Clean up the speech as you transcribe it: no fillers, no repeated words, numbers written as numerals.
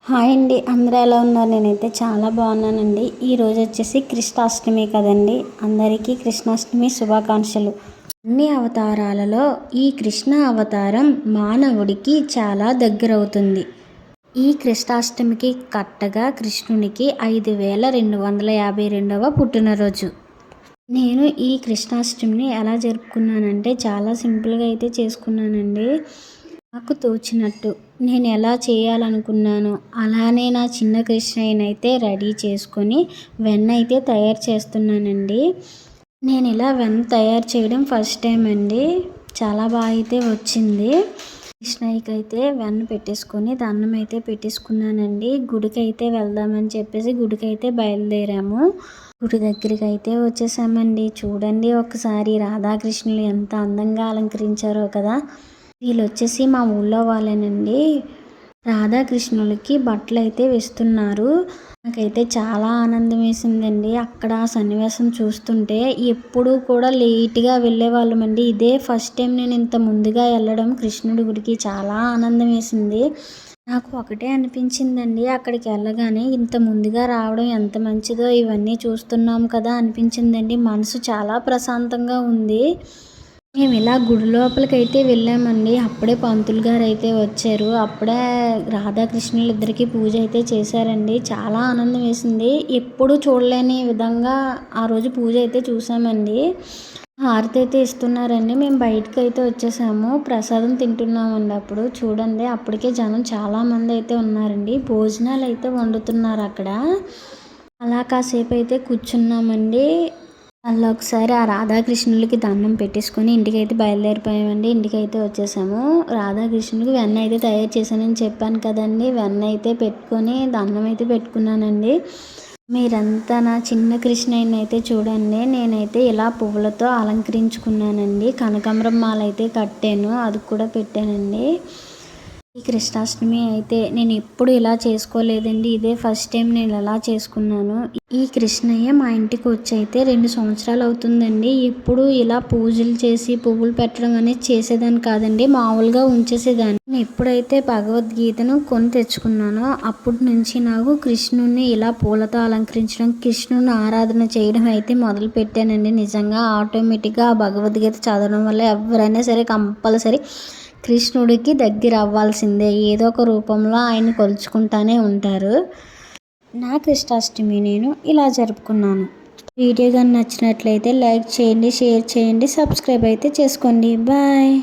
Hi అండి, అందరూ ఎలా ఉన్నారు? నేనైతే చాలా బాగున్నానండి. ఈరోజు వచ్చేసి కృష్ణాష్టమి కదండి. అందరికీ కృష్ణాష్టమి శుభాకాంక్షలు. అన్ని అవతారాలలో ఈ కృష్ణ అవతారం మానవుడికి చాలా దగ్గరవుతుంది. ఈ కృష్ణాష్టమికి కట్టగా కృష్ణునికి 5252వ పుట్టినరోజు. నేను ఈ కృష్ణాష్టమిని ఎలా జరుపుకున్నానంటే చాలా సింపుల్గా అయితే చేసుకున్నానండి. నాకు తోచినట్టు నేను ఎలా చేయాలనుకున్నానో అలానే నా చిన్న కృష్ణయ్యనైతే రెడీ చేసుకొని వెన్న అయితే తయారు చేస్తున్నానండి. నేను ఇలా వెన్న తయారు చేయడం ఫస్ట్ టైం అండి. చాలా బాగా అయితే వచ్చింది. కృష్ణయ్యకి అయితే వెన్న పెట్టేసుకొని దండం అయితే పెట్టేసుకున్నానండి. గుడికి అయితే వెళ్దామని చెప్పేసి గుడికి అయితే బయలుదేరాము. గుడి దగ్గరికి అయితే వచ్చేసామండి. చూడండి ఒకసారి రాధాకృష్ణులు ఎంత అందంగా అలంకరించారో కదా. వీళ్ళు వచ్చేసి మా ఊళ్ళో వాళ్ళేనండి. రాధాకృష్ణులకి బట్టలు అయితే వేస్తున్నారు. నాకైతే చాలా ఆనందం వేసిందండి అక్కడ సన్నివేశం చూస్తుంటే. ఎప్పుడు కూడా లేట్గా వెళ్ళేవాళ్ళమండి. ఇదే ఫస్ట్ టైం నేను ఇంత ముందుగా వెళ్ళడం కృష్ణుడి గుడికి. చాలా ఆనందం వేసింది. నాకు ఒకటే అనిపించిందండి, అక్కడికి వెళ్ళగానే ఇంత ముందుగా రావడం ఎంత మంచిదో, ఇవన్నీ చూస్తున్నాం కదా అనిపించిందండి. మనసు చాలా ప్రశాంతంగా ఉంది. మేము ఇలా గుడి లోపలికి అయితే వెళ్ళామండి. అప్పుడే పంతులు గారు అయితే వచ్చారు. అప్పుడే రాధాకృష్ణులు ఇద్దరికి పూజ అయితే చేశారండి. చాలా ఆనందం వేసింది. ఎప్పుడు చూడలేని విధంగా ఆ రోజు పూజ అయితే చూసామండి. హారతి అయితే ఇస్తున్నారండి. మేము బయటకు అయితే వచ్చేసాము. ప్రసాదం తింటున్నామండి. అప్పుడు చూడండి అప్పటికే జనం చాలామంది అయితే ఉన్నారండి. భోజనాలు అయితే వండుతున్నారు అక్కడ. అలా కాసేపు అయితే కూర్చున్నామండి. అలా ఒకసారి ఆ రాధాకృష్ణులకి దండం పెట్టేసుకొని ఇంటికైతే బయలుదేరిపోయామండి. ఇంటికైతే వచ్చేసాము. రాధాకృష్ణులకి వెన్న అయితే తయారు చేశానని చెప్పాను కదండి. వెన్న అయితే పెట్టుకొని దండం అయితే పెట్టుకున్నానండి. మీరంతా నా చిన్న కృష్ణయ్యని అయితే చూడండి. నేనైతే ఇలా పువ్వులతో అలంకరించుకున్నానండి. కనకాంబరం మాల అయితే కట్టాను, అది కూడా పెట్టానండి. ఈ కృష్ణాష్టమి అయితే నేను ఎప్పుడు ఇలా చేసుకోలేదండి. ఇదే ఫస్ట్ టైం నేను ఎలా చేసుకున్నాను. ఈ కృష్ణయ్య మా ఇంటికి వచ్చి అయితే 2 సంవత్సరాలు అవుతుందండి. ఇప్పుడు ఇలా పూజలు చేసి పువ్వులు పెట్టడం అనేది చేసేదాన్ని కాదండి. మామూలుగా ఉంచేసేదాన్ని. నేను ఎప్పుడైతే భగవద్గీతను కొని తెచ్చుకున్నానో అప్పటి నుంచి నాకు కృష్ణుడిని ఇలా పూలతో అలంకరించడం, కృష్ణుడిని ఆరాధన చేయడం అయితే మొదలు పెట్టానండి. నిజంగా ఆటోమేటిక్గా ఆ భగవద్గీత చదవడం వల్ల ఎవరైనా సరే కంపల్సరీ కృష్ణుడికి దగ్గర అవ్వాల్సిందే. ఏదో ఒక రూపంలో ఆయన కొలుచుకుంటానే ఉంటారు. నా కృష్ణాష్టమి నేను ఇలా జరుపుకున్నాను. వీడియో కానీ నచ్చినట్లయితే లైక్ చేయండి, షేర్ చేయండి, సబ్స్క్రైబ్ అయితే చేసుకోండి. బాయ్.